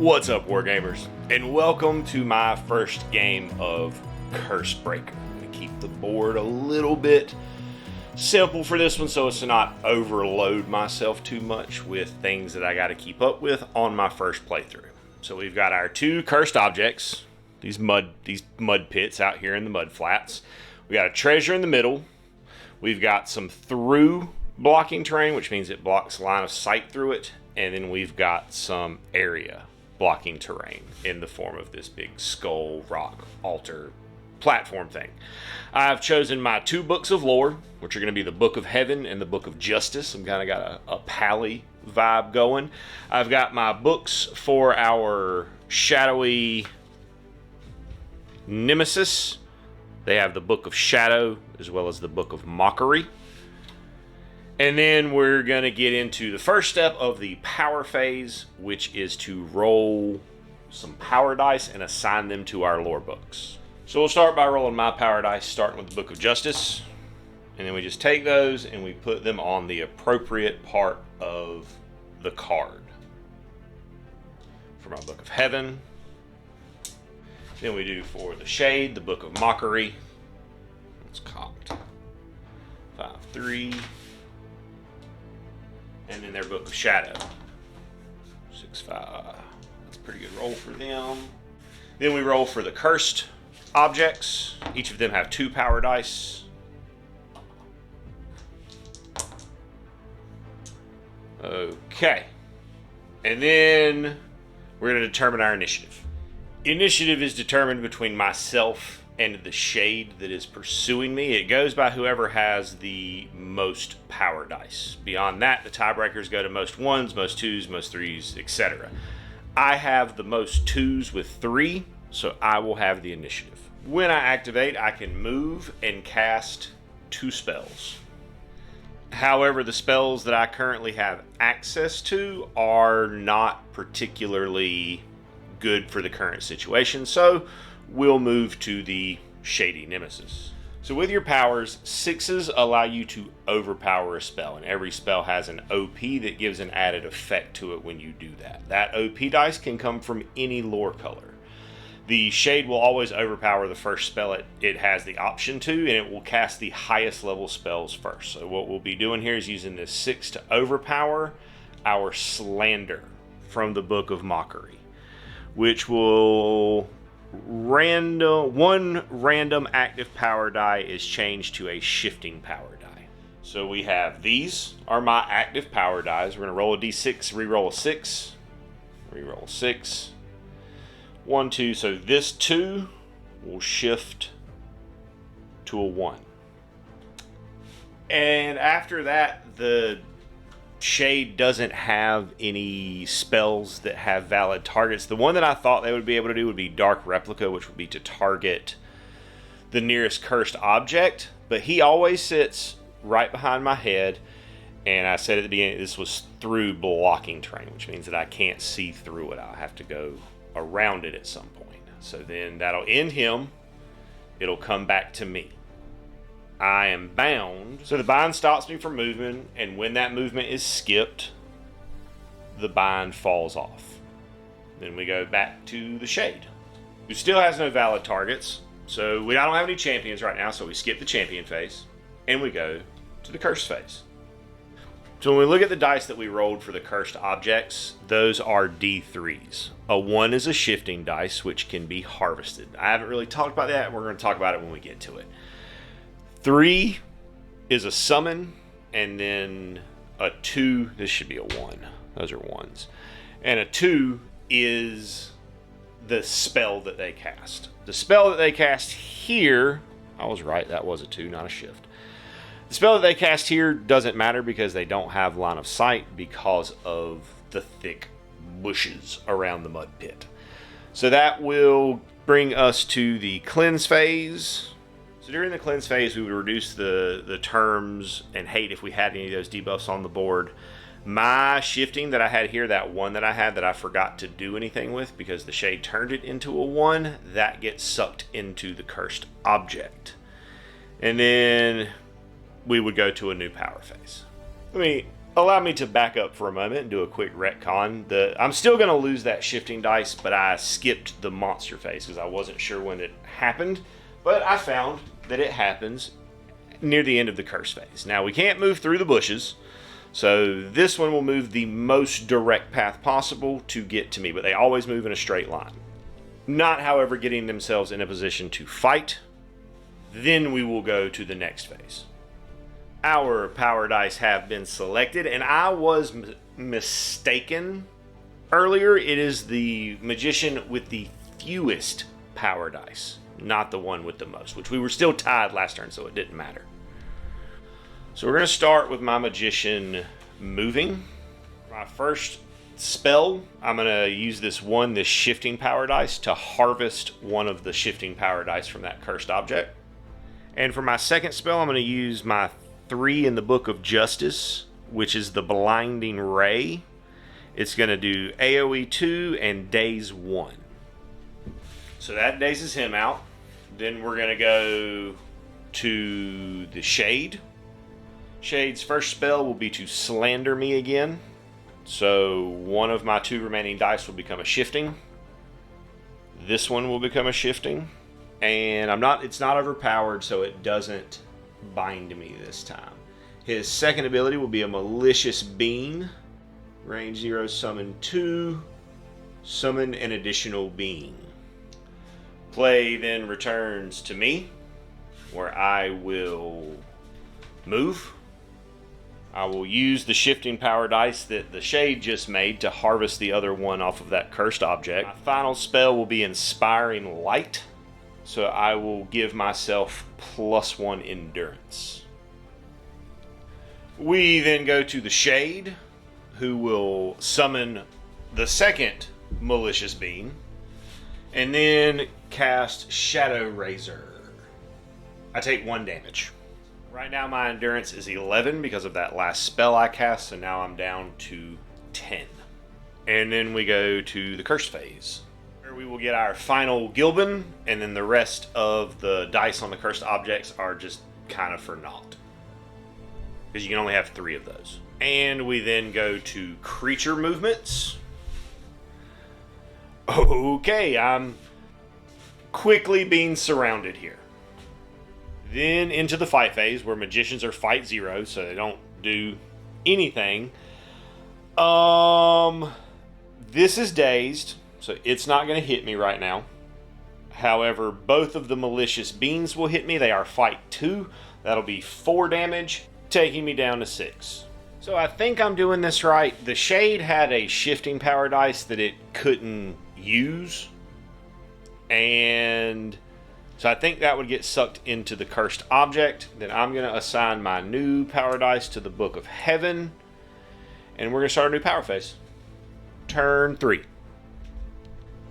What's up, Wargamers, and welcome to my first game of Cursebreaker. I'm going to keep the board a little bit simple for this one so as to not overload myself too much with things that I got to keep up with on my first playthrough. So we've got our two cursed objects, these mud pits out here in the mud flats. We got a treasure in the middle. We've got some through blocking terrain, which means it blocks line of sight through it, and then we've got some area blocking terrain in the form of this big skull, rock, altar, platform thing. I've chosen my two books of lore, which are going to be the Book of Heaven and the Book of Justice. I'm kind of got a pally vibe going. I've got my books for our shadowy nemesis. They have the Book of Shadow as well as the Book of Mockery. And then we're going to get into the first step of the power phase, which is to roll some power dice and assign them to our lore books. So we'll start by rolling my power dice, starting with the Book of Justice. And then we just take those and we put them on the appropriate part of the card. For my Book of Heaven. Then we do for the Shade, the Book of Mockery. It's cocked. 5-3. And then their Book of Shadow. 6-5. That's a pretty good roll for them. Then we roll for the cursed objects. Each of them have 2 power dice. Okay. And then we're going to determine our initiative. Initiative is determined between myself and the shade that is pursuing me. It goes by whoever has the most power dice. Beyond that, the tiebreakers go to most 1s, most 2s, most 3s, etc. I have the most 2s with 3, so I will have the initiative. When I activate, I can move and cast 2 spells. However, the spells that I currently have access to are not particularly good for the current situation, so we'll move to the Shady Nemesis. So with your powers, 6s allow you to overpower a spell, and every spell has an OP that gives an added effect to it when you do that. That OP dice can come from any lore color. The Shade will always overpower the first spell it has the option to, and it will cast the highest level spells first. So what we'll be doing here is using this 6 to overpower our Slander from the Book of Mockery, which will one random active power die is changed to a shifting power die. So we have these are my active power dies. We're going to roll a d6, re-roll a 6, re-roll a 6, 1, 2. So this 2 will shift to a 1. And after that, the Shade doesn't have any spells that have valid targets. The one that I thought they would be able to do would be Dark Replica, which would be to target the nearest cursed object. But he always sits right behind my head. And I said at the beginning, this was through blocking terrain, which means that I can't see through it. I'll have to go around it at some point. So then that'll end him. It'll come back to me. I am bound. So the bind stops me from moving, and when that movement is skipped, the bind falls off. Then we go back to the Shade, who still has no valid targets. So I don't have any champions right now, so we skip the champion phase, and we go to the cursed phase. So when we look at the dice that we rolled for the cursed objects, those are D3s. A 1 is a shifting dice, which can be harvested. I haven't really talked about that. We're going to talk about it when we get to it. 3 is a summon, and then a 2, this should be a 1. Those are 1s. And a 2 is the spell that they cast. The spell that they cast here, I was right, that was a 2, not a shift. The spell that they cast here doesn't matter because they don't have line of sight because of the thick bushes around the mud pit. So that will bring us to the cleanse phase. So during the cleanse phase, we would reduce the terms and hate if we had any of those debuffs on the board. My shifting that I had here, that 1 that I had that I forgot to do anything with because the Shade turned it into a 1, that gets sucked into the cursed object. And then we would go to a new power phase. Let me Allow me to back up for a moment and do a quick retcon. I'm still going to lose that shifting dice, but I skipped the monster phase because I wasn't sure when it happened. But I found that it happens near the end of the curse phase. Now, we can't move through the bushes, so this one will move the most direct path possible to get to me, but they always move in a straight line. Not, however, getting themselves in a position to fight. Then we will go to the next phase. Our power dice have been selected, and I was mistaken earlier. It is the magician with the fewest power dice, not the one with the most, which we were still tied last turn, so it didn't matter. So we're going to start with my magician moving. My first spell, I'm going to use this shifting power dice to harvest one of the shifting power dice from that cursed object. And for my second spell, I'm going to use my 3 in the Book of Justice, which is the Blinding Ray. It's going to do AoE 2 and Daze 1. So that dazes him out. Then we're going to go to the Shade. Shade's first spell will be to slander me again. So one of my 2 remaining dice will become a shifting. This one will become a shifting. And it's not overpowered, so it doesn't bind me this time. His second ability will be a Malicious Being. Range 0, summon 2. Summon an additional being. Play then returns to me, where I will move. I will use the shifting power dice that the Shade just made to harvest the other one off of that cursed object. My final spell will be Inspiring Light. So I will give myself +1 endurance. We then go to the Shade, who will summon the second Malicious Being, and then cast Shadow Razor. I take 1 damage. Right now my endurance is 11 because of that last spell I cast, so now I'm down to 10. And then we go to the Curse phase. We will get our final Gilbin, and then the rest of the dice on the cursed objects are just kind of for naught, because you can only have 3 of those. And we then go to creature movements. Okay, I'm quickly being surrounded here. Then into the fight phase, where magicians are fight 0, so they don't do anything. This is dazed, so it's not going to hit me right now. However, both of the malicious beings will hit me. They are fight 2. That'll be 4 damage, taking me down to 6. So I think I'm doing this right. The Shade had a shifting power dice that it couldn't use. And so I think that would get sucked into the cursed object. Then I'm going to assign my new power dice to the Book of Heaven. And we're going to start a new power phase. Turn 3.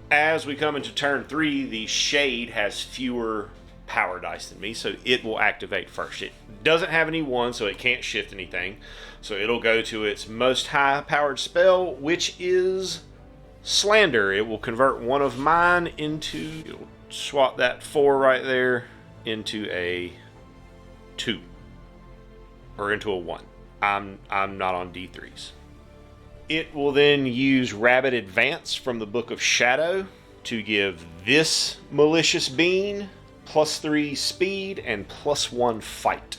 As we come into turn 3, the Shade has fewer power dice than me, so it will activate first. It doesn't have any 1, so it can't shift anything. So it'll go to its most high-powered spell, which is Slander. It will convert one of mine into... It'll swap that 4 right there into a 2. Or into a 1. I'm not on D3s. It will then use Rapid Advance from the Book of Shadow to give this malicious being +3 speed and +1 fight.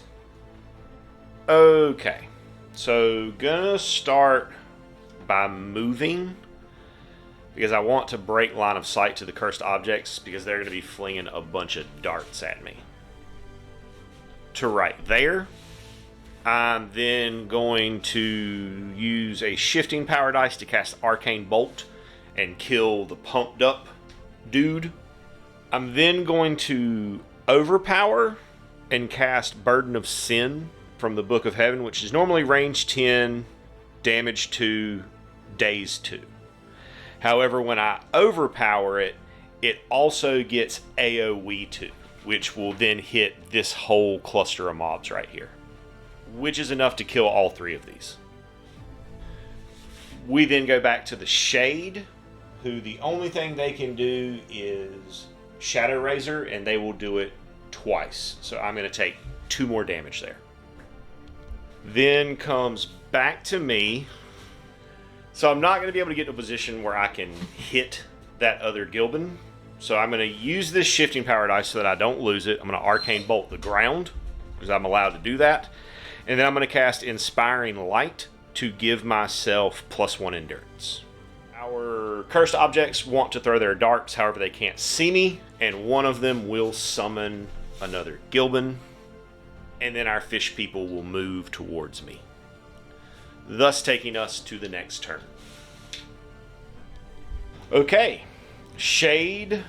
Okay, so gonna start by moving, because I want to break line of sight to the cursed objects, because they're going to be flinging a bunch of darts at me. To right there. I'm then going to use a shifting power dice to cast Arcane Bolt and kill the pumped up dude. I'm then going to overpower and cast Burden of Sin from the Book of Heaven, which is normally range 10, damage 2, daze 2. However, when I overpower it, it also gets AoE 2, which will then hit this whole cluster of mobs right here, which is enough to kill all 3 of these. We then go back to the Shade, who the only thing they can do is Shadow Razor, and they will do it twice. So I'm going to take 2 more damage there. then comes back to me. So I'm not going to be able to get to a position where I can hit that other Gilban. So I'm going to use this shifting power dice so that I don't lose it. I'm going to Arcane Bolt the ground, because I'm allowed to do that. And then I'm going to cast Inspiring Light to give myself +1 endurance. Our cursed objects want to throw their darts, however they can't see me, and one of them will summon another Gilban, and then our fish people will move towards me, thus taking us to the next turn. Okay, Shade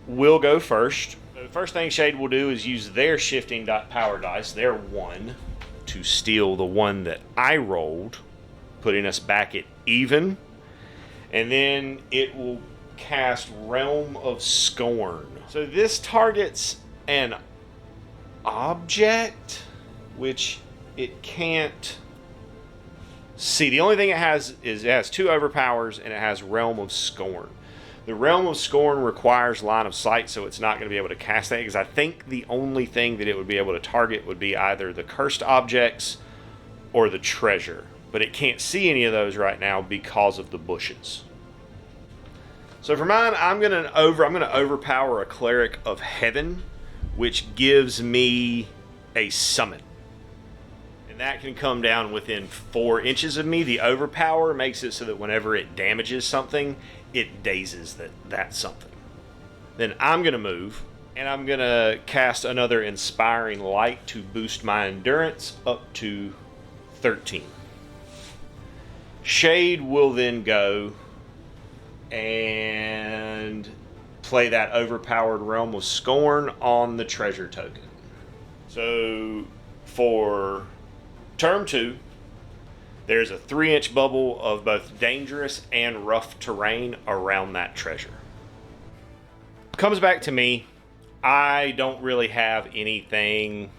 will go first. The first thing Shade will do is use their shifting power dice, their 1, to steal the one that I rolled, putting us back at even. And then it will cast Realm of Scorn. So this targets an object, which it can't see. The only thing it has is it has 2 overpowers, and it has Realm of Scorn. The Realm of Scorn requires line of sight, so it's not going to be able to cast that, because I think the only thing that it would be able to target would be either the cursed objects or the treasure. But it can't see any of those right now because of the bushes. So for mine, I'm going to overpower a Cleric of Heaven, which gives me a summon. And that can come down within 4 inches of me. The overpower makes it so that whenever it damages something, it dazes that something. Then I'm going to move, and I'm going to cast another Inspiring Light to boost my endurance up to 13. Shade will then go and play that overpowered Realm of Scorn on the treasure token. So for turn 2, there's a 3-inch bubble of both dangerous and rough terrain around that treasure. Comes back to me. I don't really have anything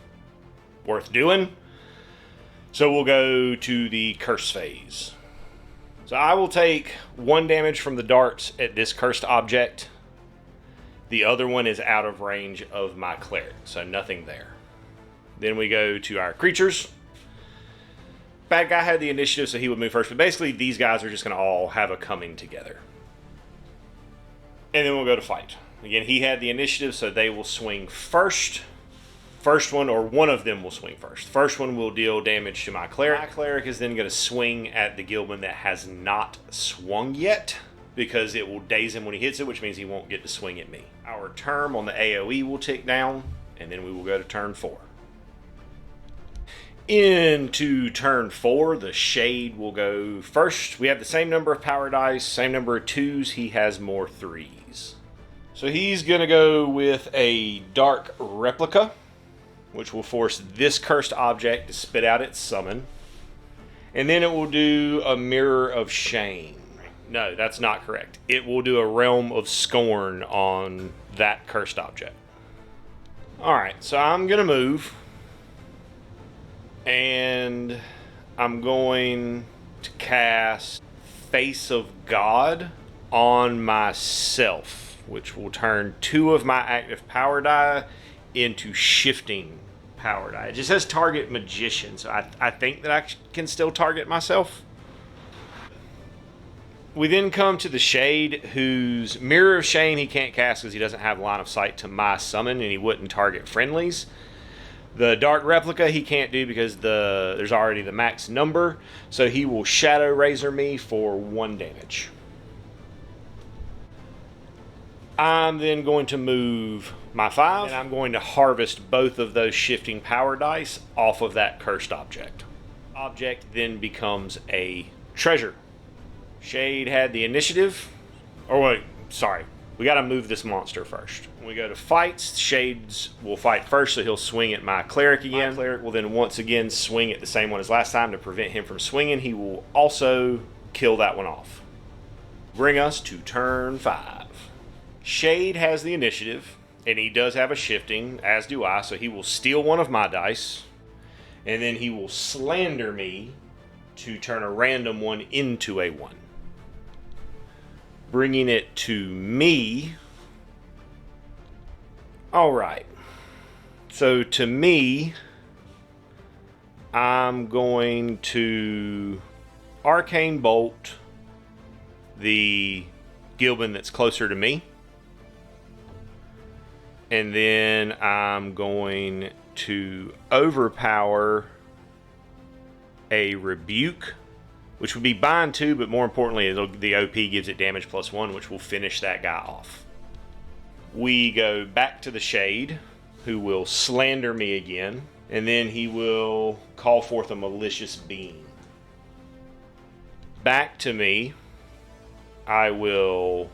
worth doing, so we'll go to the curse phase. So I will take 1 damage from the darts at this cursed object. The other one is out of range of my cleric, so nothing there. Then we go to our creatures. Bad guy had the initiative, so he would move first, but basically these guys are just going to all have a coming together. And then we'll go to fight. Again, he had the initiative, so they will swing first. First one, or one of them will swing first. First one will deal damage to my cleric. My cleric is then going to swing at the Gilban that has not swung yet, because it will daze him when he hits it, which means he won't get to swing at me. Our term on the AoE will tick down, and then we will go to turn 4. Into turn 4, the Shade will go first. We have the same number of power dice, same number of 2s. He has more 3s. So he's going to go with a Dark Replica, which will force this cursed object to spit out its summon. And then it will do a Mirror of Shame. No, that's not correct. It will do a Realm of Scorn on that cursed object. Alright, so I'm going to move. And I'm going to cast Face of God on myself, which will turn 2 of my active power die into shifting power die. It just says target magician, so I think that I can still target myself. We then come to the Shade, whose Mirror of Shame he can't cast because he doesn't have line of sight to my summon, and he wouldn't target friendlies. The Dark Replica he can't do because there's already the max number, so he will Shadow Razor me for 1 damage. I'm then going to move my 5, and I'm going to harvest both of those shifting power dice off of that cursed object. Object then becomes a treasure. Shade had the initiative. Or wait, sorry. We got to move this monster first. When we go to fights, Shades will fight first, so he'll swing at my cleric again. My cleric will then once again swing at the same one as last time to prevent him from swinging. He will also kill that one off. Bring us to turn 5. Shade has the initiative, and he does have a shifting, as do I, so he will steal one of my dice, and then he will slander me to turn a random one into a 1. Bringing it to me. Alright. So to me, I'm going to Arcane Bolt the Gilbin that's closer to me. And then I'm going to overpower a Rebuke, which would be bind 2, but more importantly, the OP gives it damage +1, which will finish that guy off. We go back to the Shade, who will slander me again, and then he will call forth a Malicious Beam. Back to me, I will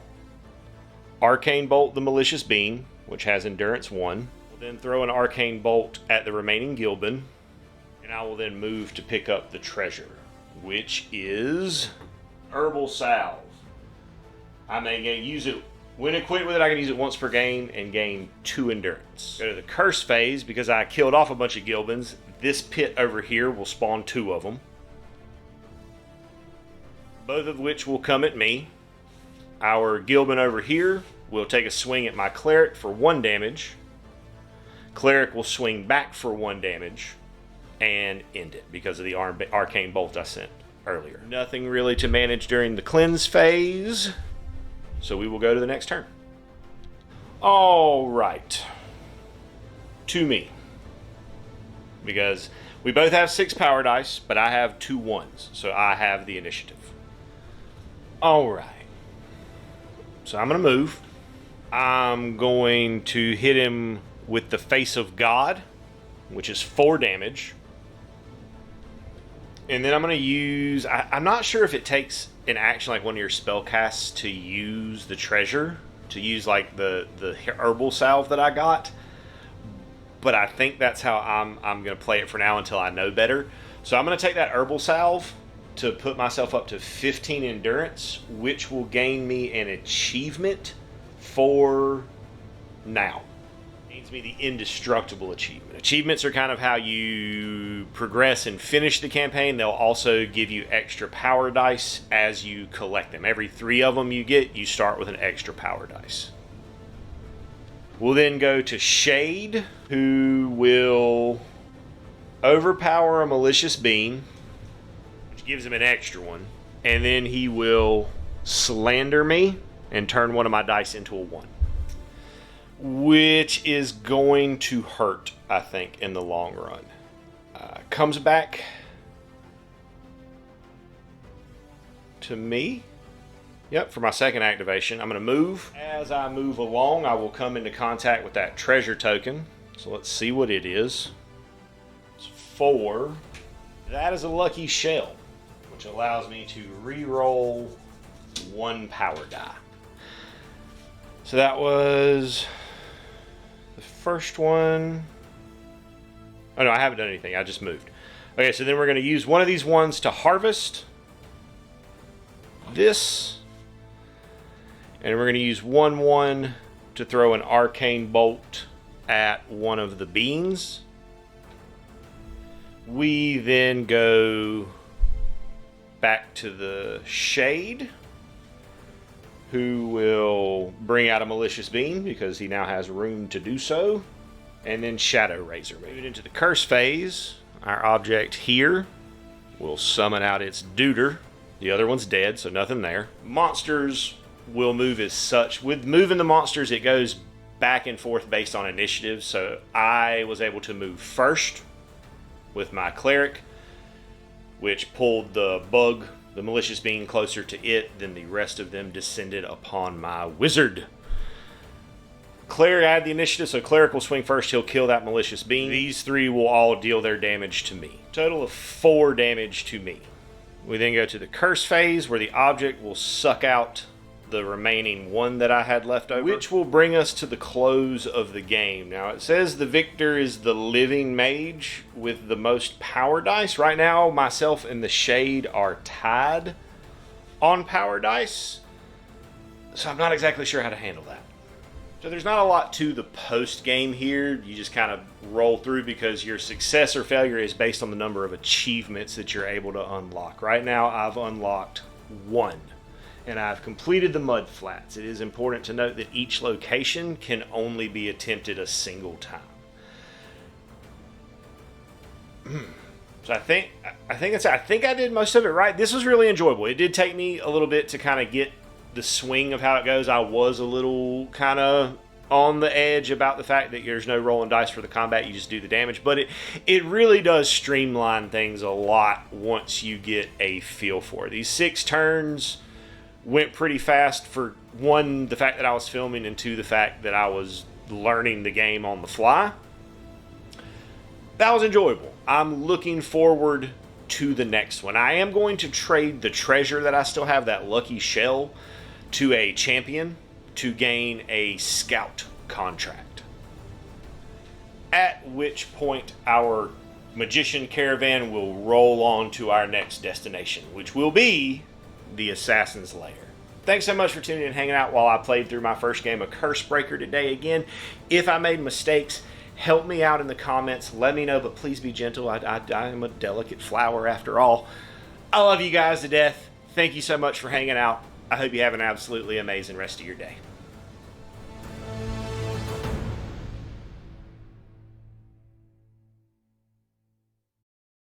Arcane Bolt the Malicious Beam, which has Endurance 1. We'll then throw an Arcane Bolt at the remaining Gilbin, and I will then move to pick up the treasure, which is Herbal Salve. I may use it when equipped with it. I can use it once per game and gain 2 endurance. Go to the curse phase. Because I killed off a bunch of Gilbins, this pit over here will spawn 2 of them, both of which will come at me. Our Gilbin over here will take a swing at my Cleric for 1 damage. Cleric will swing back for 1 damage and end it because of the Arcane Bolt I sent earlier. Nothing really to manage during the cleanse phase, so we will go to the next turn. All right. To me. Because we both have 6 power dice, but I have 2 1s, so I have the initiative. All right. So I'm going to move. I'm going to hit him with the Face of God, which is 4 damage. And then I'm going to use... I'm not sure if it takes an action like one of your spell casts to use the treasure, to use like the Herbal Salve that I got. But I think that's how I'm going to play it for now until I know better. So I'm going to take that Herbal Salve to put myself up to 15 endurance, which will gain me an achievement for now. It gains me the Indestructible achievement. Achievements are kind of how you progress and finish the campaign. They'll also give you extra power dice as you collect them. Every 3 of them you get, you start with an extra power dice. We'll then go to Shade, who will overpower a Malicious Beam, which gives him an extra one. And then he will slander me and turn one of my dice into a 1. Which is going to hurt, I think, in the long run. Comes back to me. Yep, for my second activation. I'm going to move. As I move along, I will come into contact with that treasure token. So let's see what it is. It's 4. That is a lucky shell, which allows me to re-roll 1 power die. So that was the first one. Oh no, I haven't done anything. I just moved. Okay, so then we're going to use one of these ones to harvest this. And we're going to use 1/1 to throw an Arcane Bolt at one of the beans. We then go back to the Shade, who will bring out a Malicious Beam because he now has room to do so. And then Shadow Razor. Moving into the curse phase, our object here will summon out its Deuter. The other one's dead, so nothing there. Monsters will move as such. With moving the monsters, it goes back and forth based on initiative. So I was able to move first with my Cleric, which pulled the bug, the Malicious Being, closer to it. Then the rest of them descended upon my Wizard. Cleric, I had the initiative, so Cleric will swing first. He'll kill that Malicious Being. These 3 will all deal their damage to me. Total of 4 damage to me. We then go to the curse phase, where the object will suck out the remaining 1 that I had left over, which will bring us to the close of the game. Now, it says the victor is the living mage with the most power dice. Right now, myself and the Shade are tied on power dice, so I'm not exactly sure how to handle that. So there's not a lot to the post game here. You just kind of roll through because your success or failure is based on the number of achievements that you're able to unlock. Right now, I've unlocked 1. And I've completed the Mud Flats. It is important to note that each location can only be attempted a single time. So I think I did most of it right. This was really enjoyable. It did take me a little bit to kind of get the swing of how it goes. I was a little kind of on the edge about the fact that there's no rolling dice for the combat. You just do the damage. But it really does streamline things a lot once you get a feel for it. These 6 turns went pretty fast for, one, the fact that I was filming, and 2, the fact that I was learning the game on the fly. That was enjoyable. I'm looking forward to the next one. I am going to trade the treasure that I still have, that lucky shell, to a champion to gain a scout contract. At which point our magician caravan will roll on to our next destination, which will be the Assassin's Lair. Thanks so much for tuning in and hanging out while I played through my first game of Cursebreaker today. Again, if I made mistakes, help me out in the comments. Let me know, but please be gentle. I am a delicate flower after all. I love you guys to death. Thank you so much for hanging out. I hope you have an absolutely amazing rest of your day.